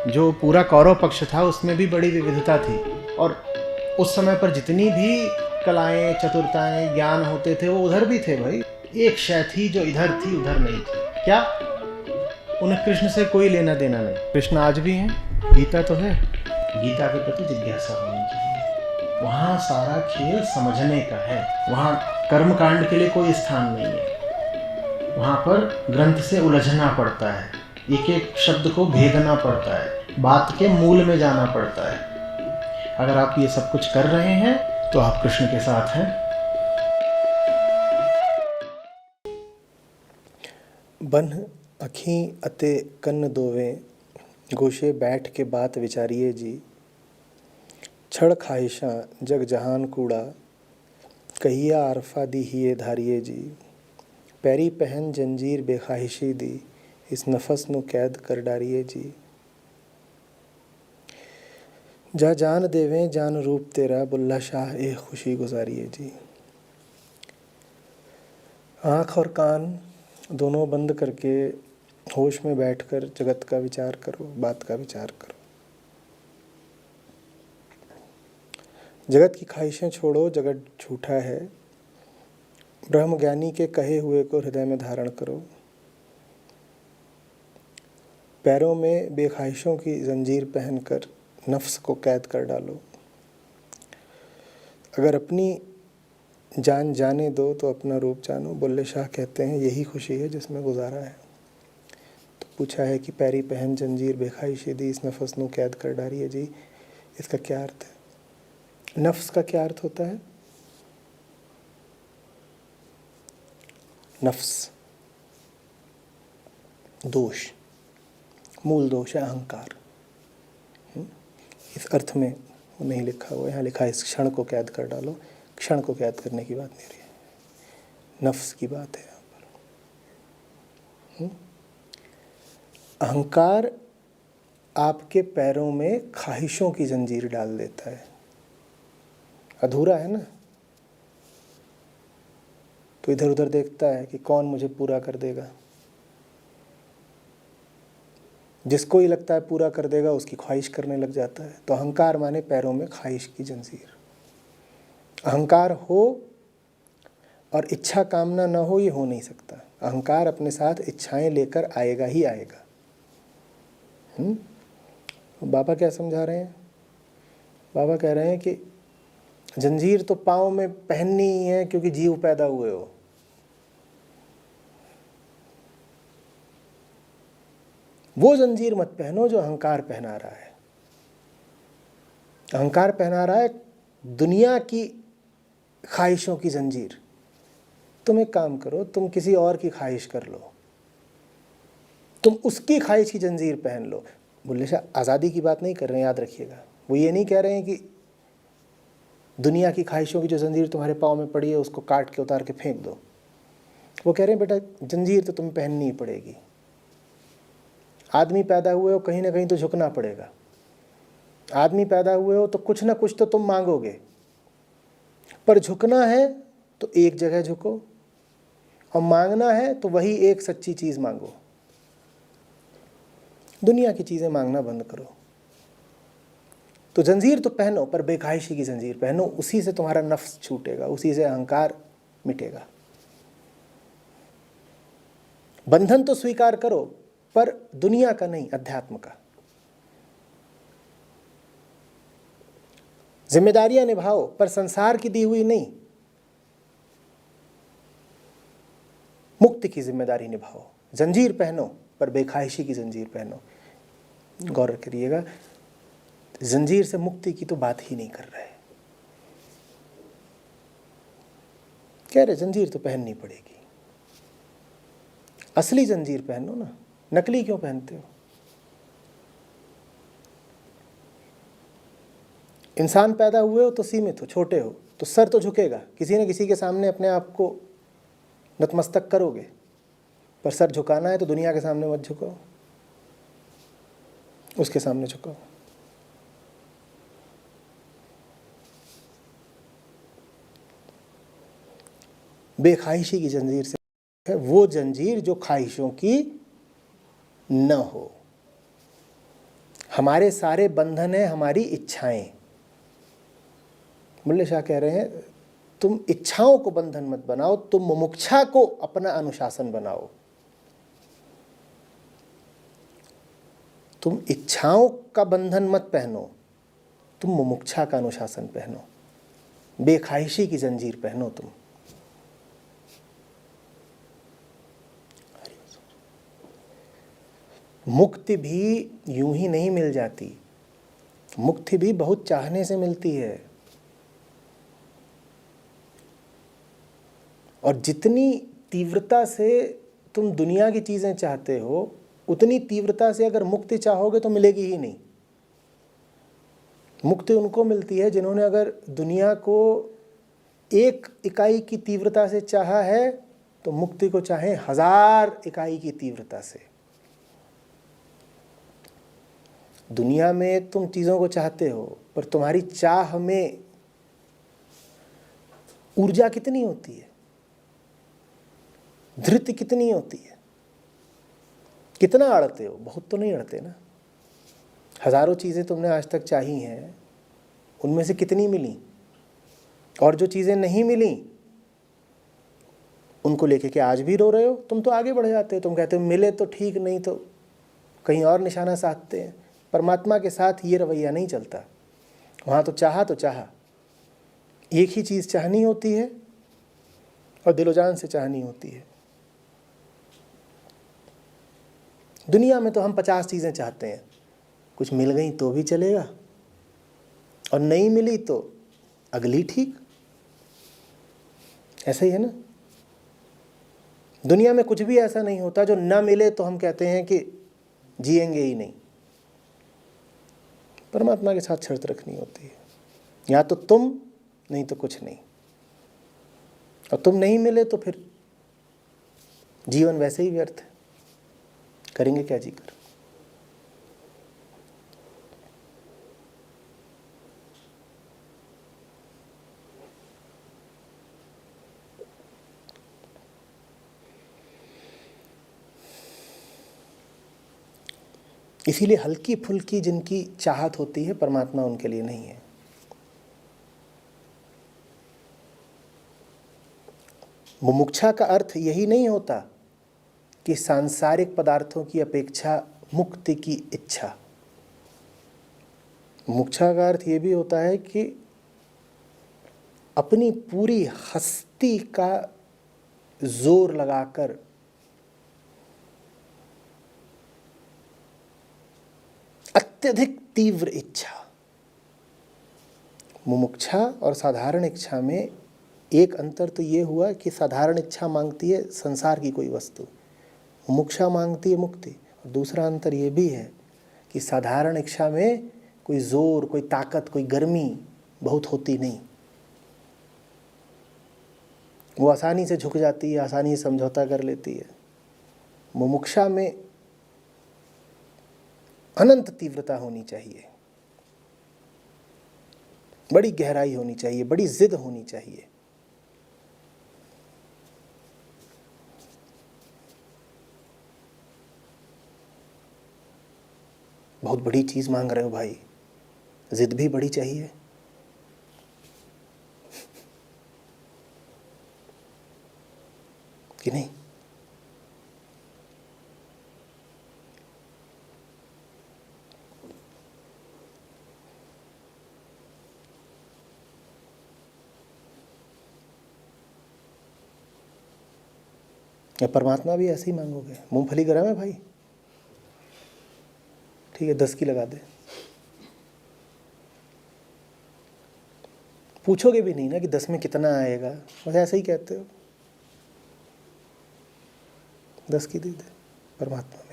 जो पूरा कौरव पक्ष था उसमें भी बड़ी विविधता थी, और उस समय पर जितनी भी कलाएं, चतुरताएं, ज्ञान होते थे वो उधर भी थे भाई। एक शय थी जो इधर थी उधर नहीं थी। क्या? उन्हें कृष्ण से कोई लेना देना नहीं। कृष्ण आज भी हैं, गीता तो है, गीता के प्रति जिज्ञासा होनी चाहिए। वहाँ सारा खेल समझने का है, वहाँ कर्मकांड के लिए कोई स्थान नहीं है। वहाँ पर ग्रंथ से उलझना पड़ता है, एक एक शब्द को भेदना पड़ता है, बात के मूल में जाना पड़ता है। अगर आप ये सब कुछ कर रहे हैं तो आप कृष्ण के साथ हैं। बन अखीं अते कन्न दोवें, गोशे बैठ के बात विचारिए जी। छड़ ख्वाहिशां जग जहान कूड़ा, कहिया आरफा दी हिए धारिए जी। पैरी पहन जंजीर बेख्वाहिशी दी, इस नफस नु कैद कर डारिए जी। जा जान देवें जान रूप तेरा, बुल्ला शाह ए खुशी गुजारिए जी। आँख और कान दोनों बंद करके होश में बैठकर जगत का विचार करो, बात का विचार करो। जगत की ख्वाहिशें छोड़ो, जगत झूठा है। ब्रह्म ज्ञानी के कहे हुए को हृदय में धारण करो। पैरों में बेख्वाहिशों की जंजीर पहनकर नफ्स को कैद कर डालो। अगर अपनी जान जाने दो तो अपना रूप जानो। बुल्ले शाह कहते हैं यही खुशी है जिसमें गुजारा है। तो पूछा है कि पैरी पहन जंजीर बेख्वाहिशी दी, इस नफ्स नु कैद कर डारिए जी, इसका क्या अर्थ है? नफ्स का क्या अर्थ होता है? नफ्स दोष, मूल दोष है अहंकार। इस अर्थ में नहीं लिखा हुआ, यहाँ लिखा है इस क्षण को कैद कर डालो। क्षण को कैद करने की बात नहीं रही है, नफ्स की बात है यहाँ पर। अहंकार आपके पैरों में ख्वाहिशों की जंजीर डाल देता है। अधूरा है ना, तो इधर उधर देखता है कि कौन मुझे पूरा कर देगा। जिसको ही लगता है पूरा कर देगा उसकी ख्वाहिश करने लग जाता है। तो अहंकार माने पैरों में ख्वाहिश की जंजीर। अहंकार हो और इच्छा कामना न हो, ये हो नहीं सकता। अहंकार अपने साथ इच्छाएं लेकर आएगा ही आएगा। बाबा क्या समझा रहे हैं? बाबा कह रहे हैं कि जंजीर तो पाँव में पहननी ही है क्योंकि जीव पैदा हुए हो। वो जंजीर मत पहनो जो अहंकार पहना रहा है। अहंकार पहना रहा है दुनिया की ख्वाहिशों की जंजीर। तुम एक काम करो, तुम किसी और की ख्वाहिश कर लो, तुम उसकी ख्वाहिश की जंजीर पहन लो। बुल्ले शाह आज़ादी की बात नहीं कर रहे हैं, याद रखिएगा। वो ये नहीं कह रहे हैं कि दुनिया की ख्वाहिशों की जो जंजीर तुम्हारे पाँव में पड़ी है उसको काट के उतार के फेंक दो। वो कह रहे हैं बेटा जंजीर तो तुम्हें पहननी ही पड़ेगी। आदमी पैदा हुए हो, कहीं ना कहीं तो झुकना पड़ेगा। आदमी पैदा हुए हो तो कुछ ना कुछ तो तुम मांगोगे, पर झुकना है तो एक जगह झुको, और मांगना है तो वही एक सच्ची चीज़ मांगो। दुनिया की चीज़ें मांगना बंद करो। तो जंजीर तो पहनो, पर बेख्वाहिशी की जंजीर पहनो। उसी से तुम्हारा नफ्स छूटेगा, उसी से अहंकार मिटेगा। बंधन तो स्वीकार करो, पर दुनिया का नहीं, अध्यात्म का। जिम्मेदारियां निभाओ, पर संसार की दी हुई नहीं, मुक्ति की जिम्मेदारी निभाओ। जंजीर पहनो, पर बेख्वाहिशी की जंजीर पहनो। गौर करिएगा, जंजीर से मुक्ति की तो बात ही नहीं कर रहे। कह रहे जंजीर तो पहननी पड़ेगी। असली जंजीर पहनो ना, नकली क्यों पहनते हो? इंसान पैदा हुए हो तो सीमित हो, छोटे हो, तो सर तो झुकेगा। किसी न किसी के सामने अपने आप को नतमस्तक करोगे, पर सर झुकाना है तो दुनिया के सामने मत झुको, उसके सामने झुको। बेख्वाहिशी की जंजीर से है वो जंजीर जो ख्वाहिशों की न हो। हमारे सारे बंधन है हमारी इच्छाएं। मुल्ले शाह कह रहे हैं तुम इच्छाओं को बंधन मत बनाओ, तुम मुमुक्षा को अपना अनुशासन बनाओ। तुम इच्छाओं का बंधन मत पहनो, तुम मुमुक्षा का अनुशासन पहनो, बेख्वाहिशी की जंजीर पहनो तुम। मुक्ति भी यूं ही नहीं मिल जाती, मुक्ति भी बहुत चाहने से मिलती है। और जितनी तीव्रता से तुम दुनिया की चीज़ें चाहते हो, उतनी तीव्रता से अगर मुक्ति चाहोगे तो मिलेगी ही नहीं। मुक्ति उनको मिलती है जिन्होंने अगर दुनिया को एक इकाई की तीव्रता से चाहा है तो मुक्ति को चाहे 1000 इकाई की तीव्रता से। दुनिया में तुम चीज़ों को चाहते हो, पर तुम्हारी चाह में ऊर्जा कितनी होती है, धृति कितनी होती है, कितना अड़ते हो? बहुत तो नहीं अड़ते ना। हजारों चीज़ें तुमने आज तक चाही हैं, उनमें से कितनी मिली? और जो चीज़ें नहीं मिली उनको लेके के आज भी रो रहे हो? तुम तो आगे बढ़ जाते हो, तुम कहते हो मिले तो ठीक, नहीं तो कहीं और निशाना साधते हैं। परमात्मा के साथ ये रवैया नहीं चलता। वहाँ तो चाहा एक ही चीज़ चाहनी होती है और दिलो जान से चाहनी होती है। दुनिया में तो हम 50 चीज़ें चाहते हैं, कुछ मिल गई तो भी चलेगा और नहीं मिली तो अगली ठीक। ऐसा ही है ना। दुनिया में कुछ भी ऐसा नहीं होता जो ना मिले तो हम कहते हैं कि जिएंगे ही नहीं। परमात्मा के साथ शर्त रखनी होती है, या तो तुम, नहीं तो कुछ नहीं। और तुम नहीं मिले तो फिर जीवन वैसे ही व्यर्थ है। करेंगे क्या जी कर। इसीलिए हल्की फुल्की जिनकी चाहत होती है, परमात्मा उनके लिए नहीं है। मुमुक्षा का अर्थ यही नहीं होता कि सांसारिक पदार्थों की अपेक्षा मुक्ति की इच्छा। मुमुक्षा का अर्थ ये भी होता है कि अपनी पूरी हस्ती का जोर लगाकर अत्यधिक तीव्र इच्छा। मुमुक्षा और साधारण इच्छा में एक अंतर तो ये हुआ कि साधारण इच्छा मांगती है संसार की कोई वस्तु, मुमुक्षा मांगती है मुक्ति। और दूसरा अंतर ये भी है कि साधारण इच्छा में कोई जोर, कोई ताकत, कोई गर्मी बहुत होती नहीं। वो आसानी से झुक जाती है, आसानी से समझौता कर लेती है। मुमुक्षा में अनंत तीव्रता होनी चाहिए, बड़ी गहराई होनी चाहिए, बड़ी जिद होनी चाहिए। बहुत बड़ी चीज मांग रहे हो भाई, जिद भी बड़ी चाहिए। कि नहीं? या परमात्मा भी ऐसे ही मांगोगे? मूंगफली गरम है भाई, ठीक है 10 की लगा दे। पूछोगे भी नहीं ना कि 10 में कितना आएगा, बस ऐसे ही कहते हो 10 की दे दे। परमात्मा